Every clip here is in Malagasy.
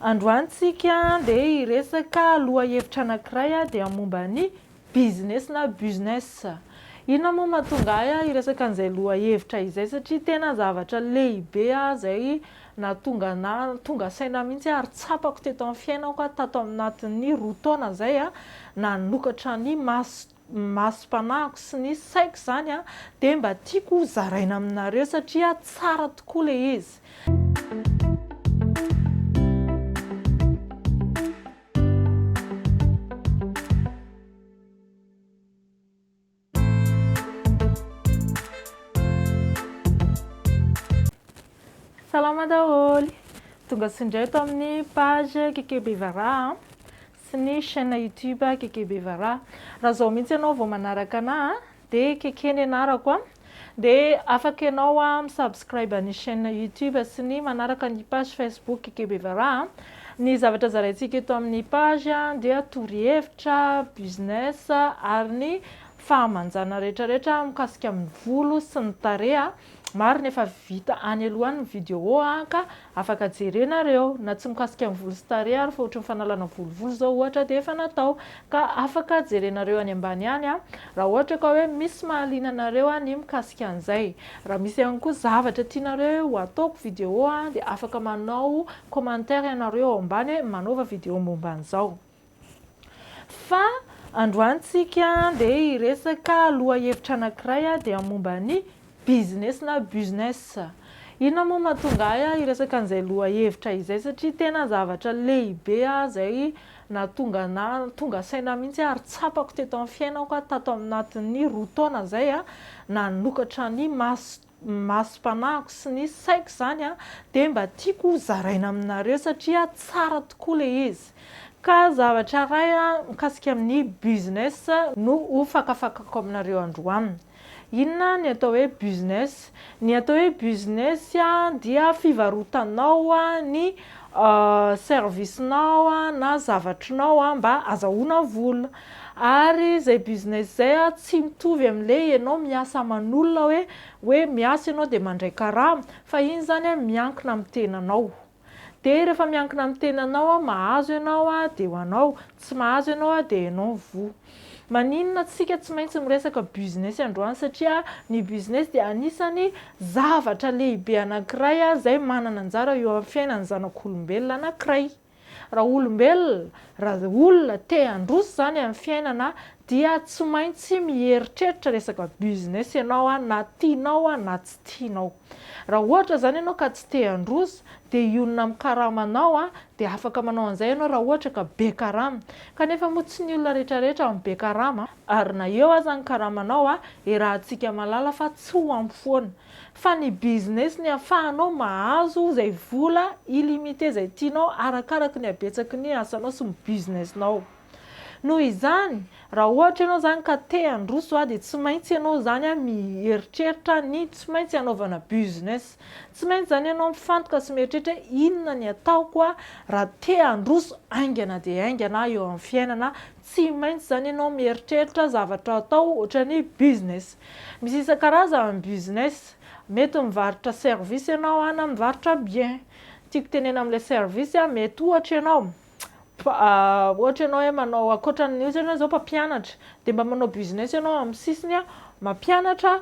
Androantsika dia hiresaka lohahevitra anankiray dia momba ny business na business. Inona moa mahatonga ahy hiresaka an'izay lohahevitra izay satria tena zavatra lehibe izay tonga saina mihitsy ary tsapako teto amin'ny fiainako tato anatin'ny 2 taona izay nanokatra ny masom-panahiko sy ny saiko izany dia mba tiako zaraina aminareo satria tsara tokoa ilay izy. Salama daholo, tonga sindray eto amin'ny page Kekebe Vara sy ny chaîne YouTube Kekebe Vara. Raha izao mihitsy ianao vao manaraka anahy dia kekeny anarako dia afaka ianao misubscribe ny chaîne YouTube sy ny manaraka ny page Facebook Kekebe Vara. Ny zavatra zaraintsika eto amin'ny page dia torohevitra, business ary ny fahamanjana rehetrarehetra mikasika amin'ny volo sy ny tarehy. Marina efa vita any alohan'ny vidéo ka afaka jerenareo na tsy mikasika amin'ny volo sy tarehy ary fa ohatry ny fanalana volovolo zao ohatra dia efa natao ka afaka jerenareo any ambany any raha ohatra ka hoe misy mahaliana anareo ny mikasika an'izay. Raha misy ihany koa zavatra tianareo ataoko vidéo dia afaka manao commentaire ianareo ao ambany hoe manaova vidéo momba an'izao. Fa androantsika dia hiresaka lohahevitra anankiray dia momba ny business na business. Inona moa mahatonga ahy hiresaka an'izay lohahevitra izay satria tena zavatra lehibe izay tonga saina mihitsy ary tsapako teto amin'ny fiainako tato anatin'ny 2 taona izay nanokatra ny masom-panahiko sy ny saiko izany dia mba tiako zaraina aminareo satria tsara tokoa ilay izy. Ka zavatra iray mikasika amin'ny business no ho fakafakako aminareo androany. Inona ny atao hoe business? Ny atao hoe business dia fivarotanao ny servicenao na zavatrinao mba azahoana vola. Ary izay business izay tsy mitovy amin'ilay ianao miasa aman'olona hoe miasa ianao dia mandray karama, fa iny zany miankina amin'ny tenanao. Dia rehefa miankina amin'ny tenanao mahazo ianao dia ho anao, tsy mahazo ianao dia ianao voa. Maninona tsika tsy maintsy miresaka business androany satria ny business dia anisany zavatra lehibe anankiray izay manana anjara eo amin'ny fiainan'ny zanak'olombelona anankiray. Raha olona te handroso zany amin'ny fiainana dia tsy maintsy mieritreritra resaka business ianao na tianao na tsy tianao. Raha ohatra zany ianao ka tsy te handroso dia ionona amin'ny karamanao dia afaka manao an'izay ianao raha ohatra ka be karama. Kanefa moa tsy ny olona rehetrarehetra be karama ary na eo aza ny karamanao iarahantsika malala fa tsy ho ampy foana. Fa ny business ny ahafahanao mahazo izay vola illimité izay tianao arakaraka ny habetsaky ny asanao sy ny businessnao. Noho izany raha ohatra ianao zany ka te handroso dia tsy maintsy ianao zany mieritreritra ny tsy maintsy hanaovana business. Tsy maintsy zany ianao mifantoka sy mieritreritra inona ny ataoko raha te handroso aingana dia aingana eo amin'ny fiainana. Tsy maintsy zany ianao mieritreritra zavatra atao ohatran'ny business. Misy isan-karazany business. Mety mivarotra service ianao na mivarotra bien. Tiako tenena amin'ilay service mety ohatra ianao ohatra ianao hoe manao akoatran'ny ohatra zao mpampianatra dia mba manao business ianao amin'ny sisiny mampianatra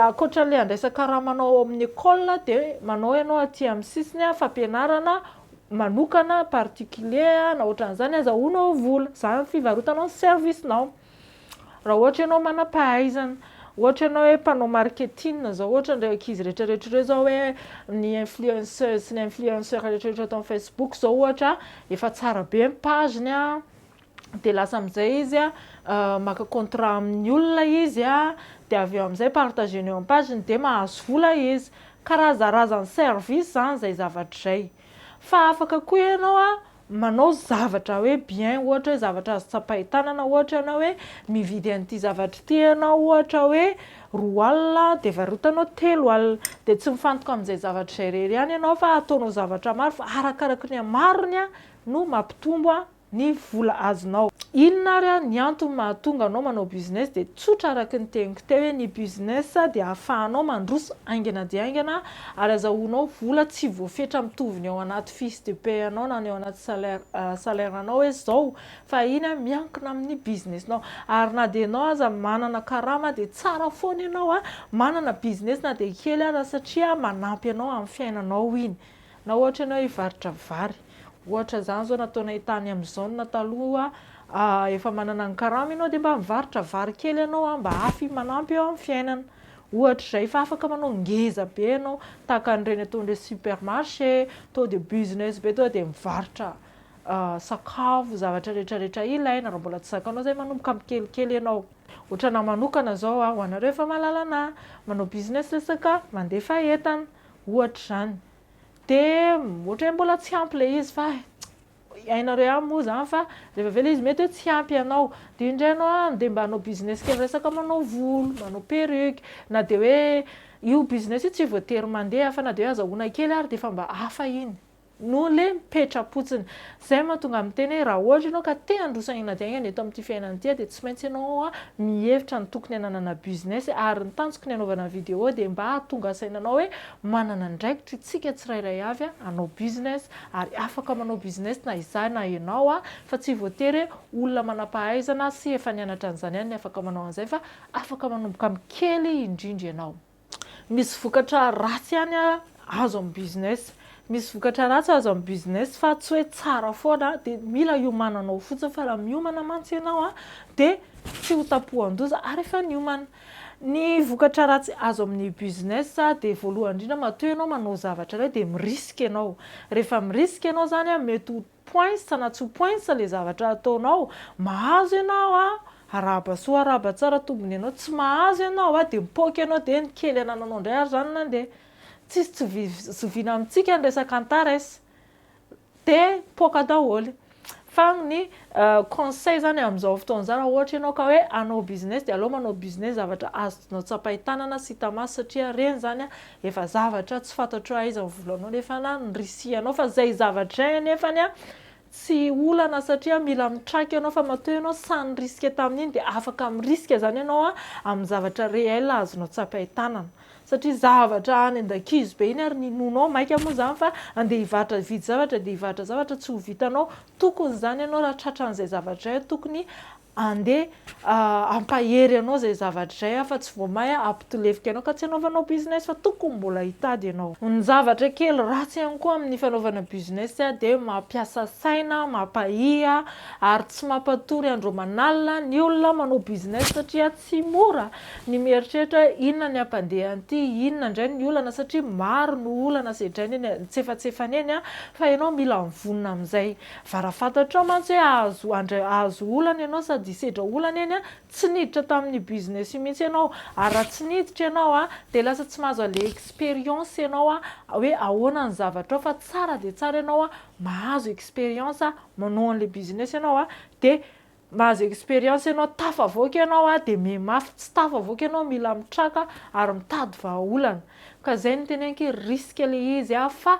akoatran'ilay andraisan-karamanao amin'ny école dia manao ianao aty amin'ny sisiny fampianarana manokana particulier na ohatran'izany azahoanao vola. Izany fivarotanao ny servicenao. Raha ohatra ianao manam-pahaizana, ohatra ianao hoe mpanao marketing zao ohatra ndraiky ankizy rehetrarehetra zao hoe ny influenceuse sy ny influenceur rehetrarehetra atao amin'ny Facebook zao ohatra efa tsara be ny pageny dia lasa amin'izay izy maka contrat amin'ny olona izy dia avy eo amin'izay partageny eo amin'ny pageny dia mahazo vola izy. Karazarazany service zany izay zavatra izay. Fa afaka koa ianao manao zavatra hoe bien ohatra hoe zavatra azo tsapahitana ohatra ianao hoe mividy an'ity zavatra ity ianao ohatra hoe 2 alina dia varotanao 3 alina dia tsy mifantoka amin'izay zavatra izay irery ihany ianao fa ataonao zavatra maro fa arakaraka ny amarony no mampitombo ny vola azonao. Inona ary ny antony mahatonga anao manao business dia tsotra araka ny teniko teo hoe ny business dia ahafahanao mandroso aingana dia aingana ary azahoanao vola tsy voafetra mitovy ny ao anaty fiche de paie anao na ny ao anaty salaire anao hoe zao fa iny miankina amin'ny businessinao ary na dia ianao aza manana karama dia tsara foana ianao manana business na dia kely ary satria manampy anao amin'ny fiainanao iny. Na ohatra ianao hivarotra vary, ohatra zany zao nataonay tany amin'izao na taloha efa manana ny karama ianao dia mba mivarotra vary kely ianao mba afy manampy eo amin'ny fiainana. Ohatra izay fa afaka manao ngeza be ianao tahaka an'ireny ataon'ireo supermarché, to dia business be to dia mivarotra sakafo, zavatra rehetrarehetra ilaina raha mbola tsy zakanao zay manomboka amin'ny kelikely ianao. Ohatra na manokana zao ho anareo efa mahalala anahy manao business resaka mandefa entana ohatra zany. Dia ohatra hoe mbola tsy ampy ilay izy fa hainareo ihany moa zany fa rehefa avy eo ilay izy mety hoe tsy ampy ianao dia indray ianao dia mba hanao business kely resaka manao volo, manao perruque na dia hoe io business io tsy voatery mandeha fa na dia hoe azahoana kely ary dia efa mba hafa iny no le mipetra-potsiny. Zay mahatonga amin'ny teny hoe raha ohatra ianao ka te handroso aingana dia aingana eto amin'ity fiainana ity dia tsy maintsy ianao mihevitra ny tokony hananana business ary ny tanjoko ny hanaovana vidéo dia mba hahatonga sainanao hoe manana andraikitra isika tsirairay avy hanao business ary afaka manao business na izay na ianao fa tsy voatery olona manam-pahaizana sy efa nianatra an'izany ihany ny afaka manao an'izay fa afaka manomboka amin'ny kely indrindra ianao. Misy vokatra ratsy ihany azo amin'ny business. Misy vokatra ratsy azo amin'ny business fa tsy hoe tsara foana dia mila hiomananao fotsiny fa raha miomana mantsy ianao dia tsy ho tapohan-doza ary efa niomana. Ny vokatra ratsy azo amin'ny business dia voalohany indrindra matoa ianao manao zavatra iray dia miriska ianao. Rehefa miriska ianao zany mety ho points na tsy ho points ilay zavatra ataonao, mahazo ianao araba soa araba tsara tombony ianao, tsy mahazo ianao dia mipoaka ianao dia ny kely anananao indray ary zany nandeha. Tsisy zoviana amintsika ny resaka antares dia poaka daholo. Fa ny conseil zany amin'izao fotoana raha ohatra ianao ka hoe hanao business dia aleo manao business zavatra azonao tsapahitana sy hita maso satria reny zany efa zavatra tsy fantatro aiza ny volanao nefa ny risianao fa zay zavatra izay nefany tsy olana satria mila mitraka ianao fa matoa ianao sany riska tamin'iny dia afaka miriska zany ianao amin'ny zavatra réel azonao tsapahitana. Satria zavatra any an-dakizy be iny ary ninonao maika moa zany fa andeha hivarotra vidy zavatra dia hivarotra zavatra tsy ho vitanao. Tokony zany ianao raha tratran'izay zavatra izay tokony andeha ampahery anao izay zavatra izay fa tsy voamay ampitolefika ianao ka tsy hanaovanao business fa tokony mbola hitady ianao. Ny zavatra kely ratsy ihany koa amin'ny fanaovana business dia mampiasa saina, mampahiya ary tsy mampatory andro manalina ny olona manao business satria tsy mora ny mieritreritra inona ny ampandehan'ity, inona indray ny olana satria maro ny olana sedrainy eny tsefatsefany eny fa ianao mila mivonona amin'izay. Farafantatrao mantsy hoe ahazo olana ianao sady hisedra olana eny tsy niditra tamin'ny business io mihitsy ianao ary raha tsy niditra ianao dia lasa tsy mahazo an'ilay expérience ianao hoe ahoana ny zavatra fa tsara dia tsara ianao mahazo expérience manao an'ilay business ianao dia mahazo expérience ianao tafavoaka ianao dia mihamafy, tsy tafavoaka ianao mila mitraka ary mitady vahaolana. Ka zay no teneniko hoe risque ilay izy fa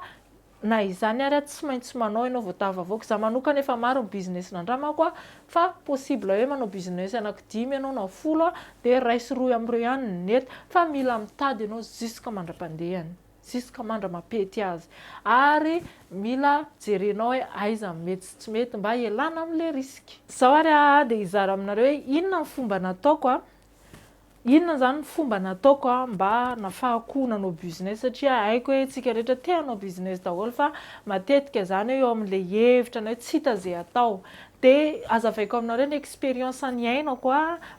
na izany ary tsy maintsy manao ianao vao tafavoaka. Za manokana efa maro ny business nandramako fa possible hoe manao business anaky 5 ianao na 10 dia ray sy roa amin'ireo ihany ny nety fa mila mitady ianao jusqu'à mandram-pandehany, jusqu'à mandra-mapety azy ary mila jerenao hoe aiza mety sy tsy mety mba hialana amin'ilay risky. Izao ary dia hizara aminareo hoe inona ny fomba nataoko inona zany ny fomba nataoko mba nafahako nanao business satria haiko hoe tsika rehetra te hanao business daholo fa matetika zany eo amin'ilay hevitra na hoe tsy hita izay atao. Dia azavaiko aminareo ny expérience niainako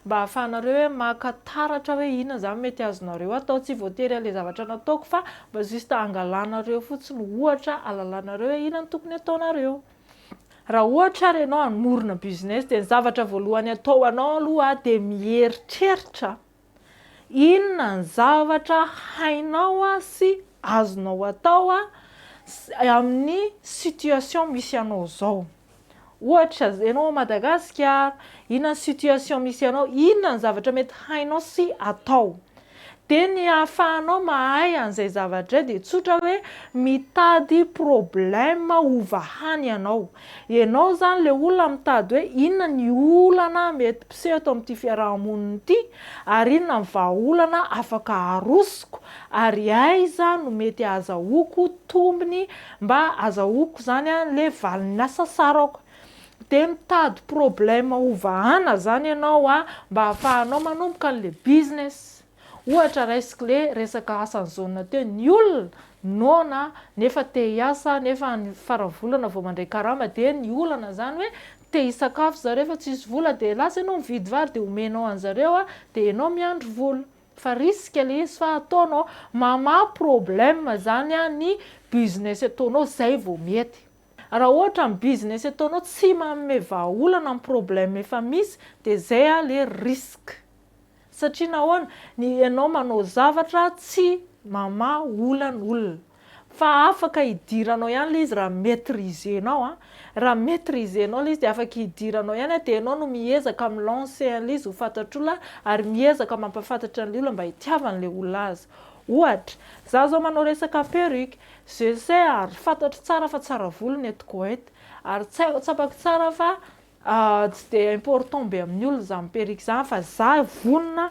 mba ahafahanareo hoe makataratra hoe inona zany mety azonareo atao, tsy voatery ilay zavatra nataoko fa mba juste angalanareo fotsiny ohatra alalanareo hoe inona ny tokony ataonareo. Raha ohatra ary ianao hanorina business dia ny zavatra voalohany atao anao aloha dia mieritreritra inona ny zavatra hainao sy azonao atao amin'ny situation misy anao zao. Ohatra ianao Madagasikara, inona ny situation misy anao, inona ny zavatra mety hainao sy atao. de ny ahafahanao mahay an'izay zavatra de tsotra hoe mitady problème ovahany ianao zany le olona mitady hoe inona ny olana mety piseho eto amin'ity fiarahamonina ity ary inona ny vahaolana afaka arosoko ary aiza no mety azahoako tombony mba azahoako zany le valiny asa sarako de mitady problème ovahana zany ianao mba ahafahanao manomboka an'le business. Ohatra le resaka asan'ny zona teo ny olona nona nefa te hiasa nefa ny faravolana vao mandray karama de ny olana zany hoe te hisakafo zareo fa tsisy vola de lasa ianao mividy vary de omenao an'zareo de ianao miandry vola fa risque le izy fa ataonao mamaha problème zany ny business ataonao zay vao mety. Raha ohatra ny business ataonao tsy manome vahaolana amin'ny problème efa misy de zay le risque. Satria nahoana ny ianao manao zavatra tsy mamaha olan'olona fa afaka hidiranao ihany le izy raha maîtrisenao raha maîtrisenao le izy de afaka hidiranao ihany de ianao no miezaka milancer an'le izy ho fantatr'olona ary miezaka mampafantatra an'le olona mba hitiavan'le olona azy. Ohatra za zao manao resaka perruque je sais ary fantatro tsara fa tsara volo ny etiko eto ary tsapako tsara fa tsy de important be amin'ny olona za perruque zany fa za vonona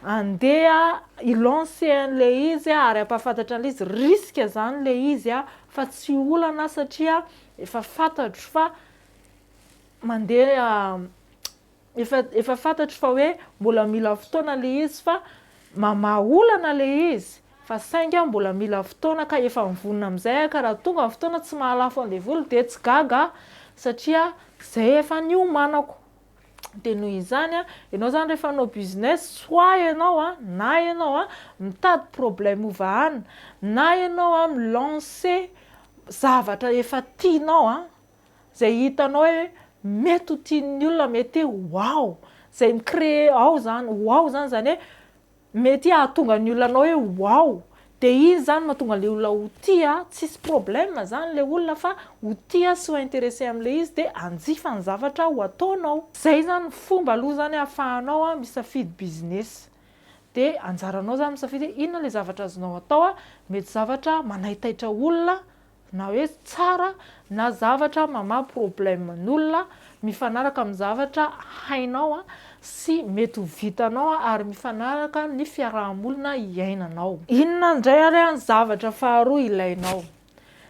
andeha ilance an'le izy ary ampafantatra an'le izy risque zany le izy fa tsy olana satria efa fantatro fa mandeha efa fantatro fa hoe mbola mila fotoana le izy fa mamaha olana le izy fa sainga mbola mila fotoana ka efa mivonona am'izay ka raha tonga ny fotoana tsy mahalafo an'le volo de tsy gaga satria zay efa niomanako. De noho izany ianao zany rehefa anao business soit ianao na ianao mitady problème ovahana na ianao milancer zavatra efa tianao zay hitanao hoe mety ho tian'ny olona mety wow zay micréer ao zany wow zany hoe mety ahatonga ny olona anao hoe wow de iny zany mahatonga le olona ho tia tsisy problème zany le olona fa ho tia sy ho intéressé am'le izy de anjifa ny zavatra ho ataonao. Zay zany fomba aloha zany ahafahanao misafidy business de anjaranao zany misafidy inona le zavatra azonao atao mety zavatra manaitaitra olona na hoe tsara na zavatra mamaha problème n'olona mifanaraka amin'ny zavatra hainao sy mety ho vitanao ary mifanaraka ny fiarahamonina iainanao. Inona indray ary ny zavatra faharoa ilainao?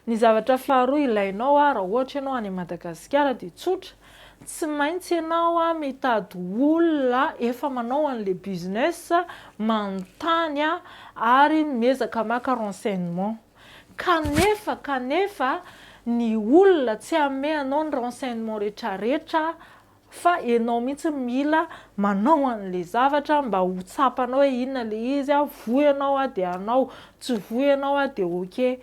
Ny zavatra faharoa ilainao raha ohatra ianao any Madagasikara de tsotra tsy maintsy ianao mitady olona efa manao an'le business manontany ary miezaka maka renseignement kanefa ny olona tsy ame anao ny renseignement rehetrarehetra fa ianao mihitsy mila manao an'le zavatra mba ho tsapanao hoe inona le izy voy ianao de anao tsy voy ianao de ok.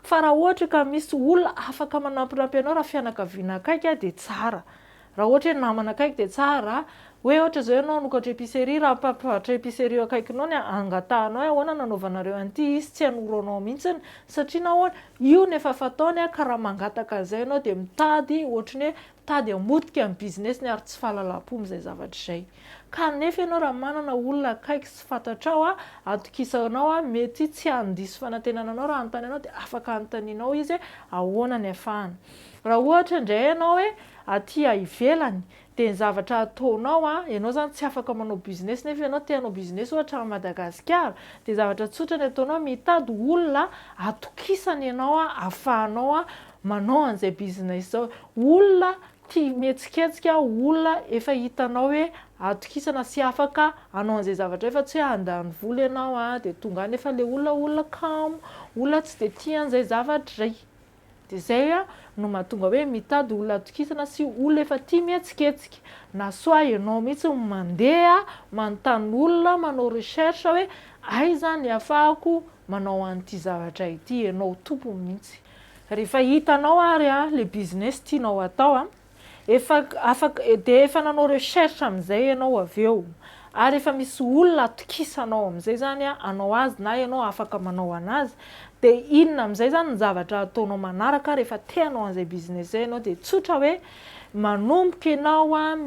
Fa raha ohatra ka misy olona afaka manampinampy anao raha fianakaviana akaiky de tsara. Raha ohatra hoe namana akaiky de tsara hoe ohatra zao ianao nokatra épicerie raha mpampahatra épicerie akaikinao ny angatahanao ahoana nanaovanareo an'ity izy tsy hanoro anao mihitsy satria nahoana io nefa fataony ka raha mangataka zay ianao de mitady ohatrany hoe mitady hamotika ny business ny ary tsy fahalalam-po am'izay zavatra izay. Kanefa ianao raha manana olona akaiky sy fantatrao atokisanao mety tsy handiso fanantenana anao raha anontany anao de afaka anontanianao izy ahoana ny afahany. Raha ohatra indray ianao hoe aty ivelany de ny zavatra ataonao ianao zany tsy afaka manao business nefa ianao te hanao business ohatra à Madagasikara de zavatra tsotra ny ataonao mitady olona atokisany ianao ahafahanao manao an'izay business zao. Olona tia mihetsiketsika olona efa hitanao hoe atokisana sy afaka hanao an'izay zavatra efa tsy hoe handany vola ianao de tonga any efa le olona kamo olona tsy de tia an'izay zavatra zay. De zay no mahatonga hoe mitady olona atokisana sy olona efa tia mihetsiketsika na soit ianao mihitsy mandeha manontany olona manao recherche hoe aiza ny ahafahako manao an'ity zavatra ity ianao tompony mihitsy. Rehefa hitanao ary le business tianao atao efa afaka de efa nanao recherche am'izay ianao aveo ary efa misy olona atokisanao am'izay zany anao azy na ianao afaka manao anazy dia inona amin'izay zany ny zavatra ataonao manaraka rehefa teanao an'izay business zay ianao, dia tsotra hoe manomboka ianao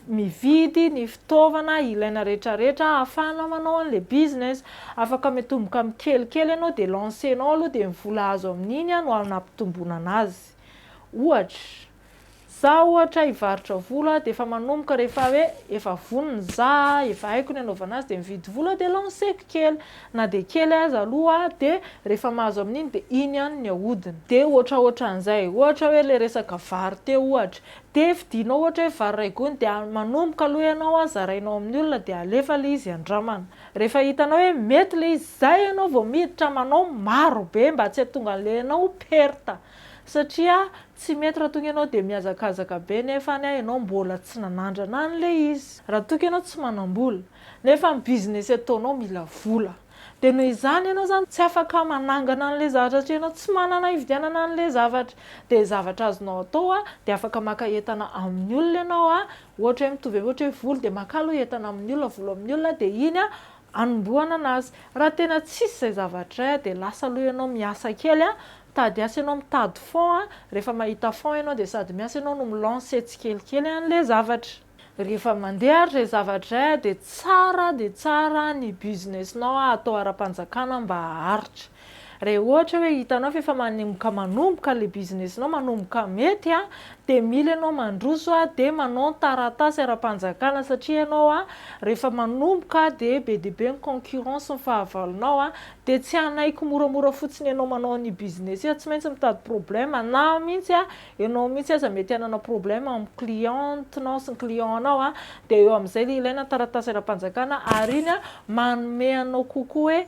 mividy ny fitaovana ilaina rehetrarehetra ahafahana manao an'ilay business. Afaka mitomboka amin'ny kelikely ianao dia lancenao aloha dia ny vola azo amin'iny no anampitomboana anazy. Ohatra ohatra hivarotra vola dia efa manomboka rehefa hoe efa vonona za, efa haiko ny anaovana azy dia mividy vola dia lanceko kely, na dia kely aza aloha dia rehefa mahazo amin'iny dia iny ihany ny ahodiny. Dia ohatraohatran'izay, ohatra hoe ilay resaka vary teo ohatra, dia vidianao ohatra hoe vary ray gony dia manomboka aloha ianao zarainao amin'ny olona dia alefa ilay izy andramana. Rehefa hitanao hoe mety ilay izy zay ianao vao miditra manao marobe mba tsy hahatonga an'ilay ianao perta. Satria tsy mety raha tonga ianao dia mihazakazaka be nefa ianao mbola tsy nanandrana an'ilay izy. Raha tonga ianao tsy manam-bola nefa ny business ataonao mila vola, dia noho izany ianao zany tsy afaka manangana an'ilay zavatra satria ianao tsy manana hividianana an'ilay zavatra. Dia zavatra azonao atao dia afaka maka entana amin'ny olona ianao ohatra hoe mitovy ohatra hoe vola dia maka aloha entana amin'ny olona, vola amin'ny olona dia iny anombohana anazy. Raha tena tsisy izay zavatra dia lasa aloha ianao miasa kely mitady asa ianao mitady fond rehefa mahita fond ianao dia sady miasa ianao no milance tsikelikely an'ilay zavatra. Rehefa mandeha ary izay zavatra dia tsara ny businessinao atao ara-panjakana mba haharitra. Raha ohatra hoe hitanao fa efa manomboka ilay businessinao manomboka mety dia mila ianao mandroso dia manao taratasy ara-panjakana satria ianao rehefa manomboka dia be dia be ny concurrence ny fahavalonao dia tsy hanaiko moramora fotsiny ianao manao ny business tsy maintsy mitady problème na mihitsy ianao mihitsy aza mety hanana problème amin'ny clientenao sy ny clientanao dia eo amin'izay ilay ilaina taratasy ara-panjakana ary iny manome anao kokoa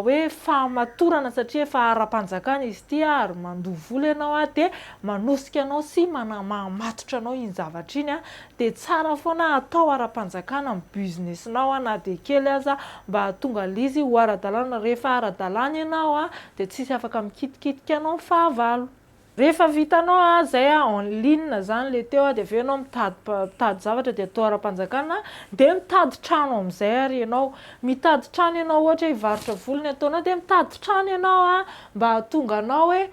hoe fahamatorana satria efa ara-panjakana izy ity ary mandoha vola ianao dia manosika anao sy mamatotra anao iny zavatra iny dia tsara foana atao ara-panjakana ny businessinao na dia kely aza mba hahatonga izy ho ara-dalàna. Rehefa ara-dalàna ianao dia tsisy afaka mikitikitika anao fahavalo. Rehefa vitanao zay en ligne zany le teo dia aveo ianao mitady zavatra dia atao ara-panjakana dia mitady trano amin'izay ary ianao mitady trano ianao ohatra hoe hivarotra vola ny ataonao dia mitady trano ianao mba hahatonga anao hoe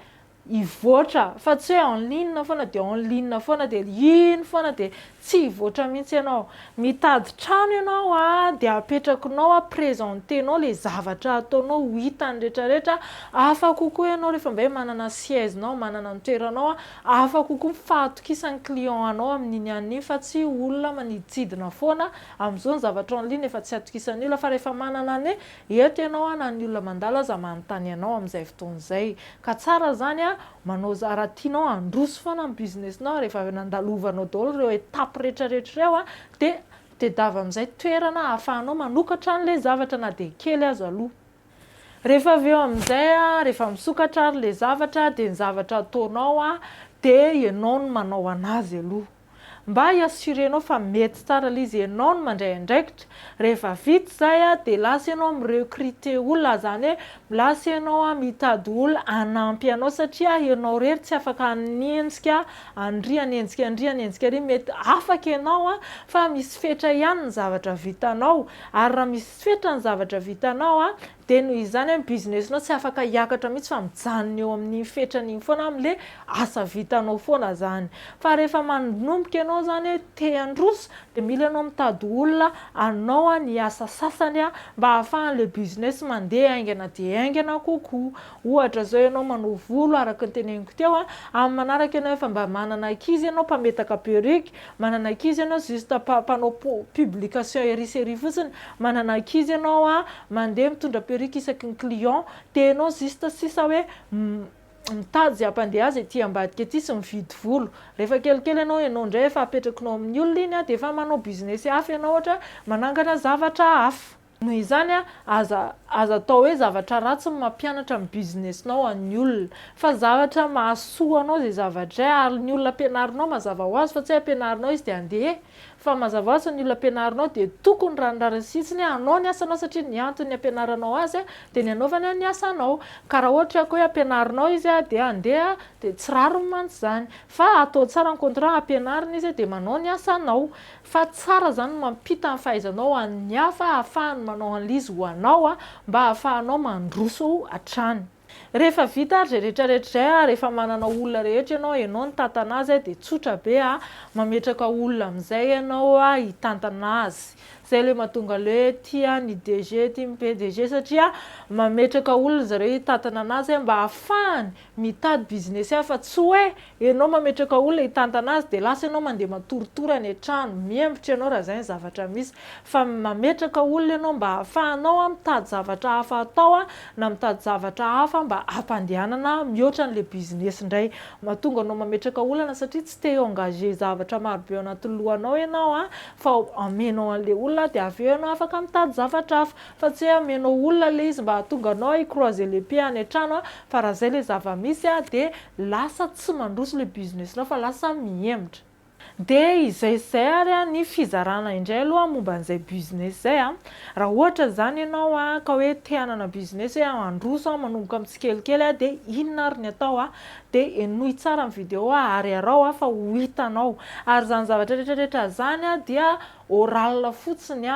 hivoatra fa tsy hoe en ligne foana dia en ligne foana dia iny foana dia tsy hivoatra mihitsy ianao. Mitady trano ianao dia apetrakinao présentenao ilay zavatra ataonao ho hitany rehetrarehetra, afaka kokoa ianao rehefa mba hoe manana sièzenao manana ny toeranao afaka kokoa mifahatokisany client anao amin'iny ihany fa tsy olona maniditsidina foana. Amin'izao ny zavatra en ligne efa tsy atokisan'ny olona fa rehefa manana ny eto ianao na ny olona mandalo aza manontany anao amin'izay fotoan'izay. Ka tsara zany manao raha tianao androso foana ny businessinao rehefa nandalovanao daholo ireo étape rehetrarehetra ireo dia tedava amin'izay toerana ahafahanao manokatra an'ilay zavatra na dia kely aza aloha. Rehefa avy eo amin'izay rehefa misokatra ary ilay zavatra dia ny zavatra ataonao dia ianao no manao anazy aloha mba hiassurenao fa mety tsara ilay izy, ianao no mandray andraikitra. Rehefa vita izay dia lasa ianao mirecruter olona zany hoe lasa ianao mitady olona hanampy anao satria ianao rery tsy afaka hanenjika hanenjika ary mety afaka ianao fa misy fetra ihany ny zavatra vitanao ary raha misy fetra ny zavatra vitanao dia noho izany amin'ny businessinao tsy afaka hiakatra mihitsy fa mijanona eo amin'ny fetrany foana amin'ilay asa vitanao foana zany. Fa rehefa manomboka ianao zany hoe te handroso dia mila ianao mitady olona anao ny asa sasany mba ahafahan'ilay business mandeha aingana dia aingana kokoa. Ohatra zao ianao manao volo araka ny teneniko teo amin'ny manaraka ianao efa mba manana ankizy ianao mpametaka perruque, manana ankizy ianao juste mpanao publication ery fotsiny, manana ankizy ianao mandeha mitondra perruque isaky ny client dia ianao juste sisa hoe mitady izay hampandeha azy ety ambadika ety sy mividy volo. Rehefa kelikely ianao indray efa apetrakinao amin'ny olona iny dia efa manao business hafa ianao ohatra manangana zavatra hafa. Noho izany aza atao hoe zavatra ratsy ny mampianatra ny businessinao amin'ny olona fa zavatra mahasoa anao izay zavatra ary ny olona ampianarinao mazava ho azy fa tsy hoe ampianarinao izy dia andeha fa mazava hoazy ny olona ampianarinao dia tokony ranondrariny sitsiny anao ny asanao satria ny antony ampianaranao azy dia ny anaovana ny asanao. Ka raha ohatra hoe ampianarinao izy dia andeha dia tsy rariny mantsy zany, fa atao tsara ny contrat ampianarina izy dia manao ny asanao. Fa tsara zany mampita ny fahaizanao an'ny hafa ahafahany manao an'izy ho anao mba ahafahanao mandroso hatrany. Rehefa vita ary rehetrarehetra zay rehefa manana olona rehetra ianao hainao ny tantana azy dia tsotra be mametraka olona amin'izay ianao hitantana azy. Zay le mahatonga le tia ny DG tia ny PDG satria mametraka olona zareo hitantana anazy mba ahafahany mitady business hafa, tsy hoe ianao mametraka olona hitantana azy dia lasa ianao mandeha matoritory any an-trano miembotra ianao raha zay ny zavatra misy, fa mametraka olona ianao mba ahafahanao mitady zavatra hafa atao na mitady zavatra hafa mba hampandehanana mihoatra an'le business indray. Mahatonga anao mametraka olana satria tsy te engagé zavatra maro be ao anaty lohanao ianao fa amenao an'le olona dia avy eo ianao afaka mitady zavatra hafa, fa tsy hoe amenao olona le izy mba hahatonga anao hicroiser les pieds any an-trano fa raha zay le zava-misy dia lasa tsy mandroso le businessinao fa lasa mihemotra. Dia izay ary ny fizarana indray aloha momba an'izay business zay raha ohatra zany ianao ka hoe te hanana business hoe handroso manomboka am'tsikelikely dia inona ary ny atao dia enoy tsara ny vidéo ary arao fa ho hitanao, ary zany zavatra rehetrarehetra zany dia oral fotsiny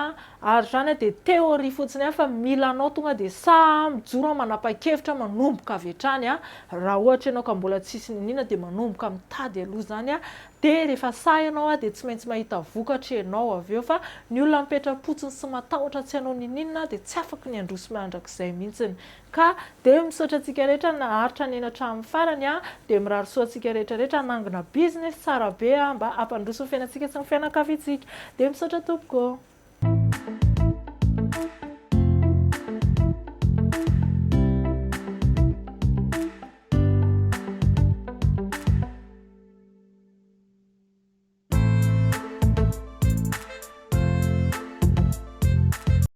ary zany dia théorie fotsiny fa mila anao tonga dia sa mijoro manapa-kevitra manomboka avy hatrany raha ohatra ianao ka mbola tsisy ninina dia manomboka mitady aloha zany dia rehefa sahy ianao dia tsy maintsy mahita vokatra ianao avy eo, fa ny olona mipetra-potsiny sy matahotra tsy hanao ninina dia tsy afaka ny handroso mandrakizay mihitsiny. Ka dia misaotra antsika rehetra naharitra ny eny hatramin'ny farany dia mirary soa antsika rehetrarehetra hanangona business tsara be mba hampandroso ny fiainantsika sy ny fianakaviantsika. Dia misaotra tompoko.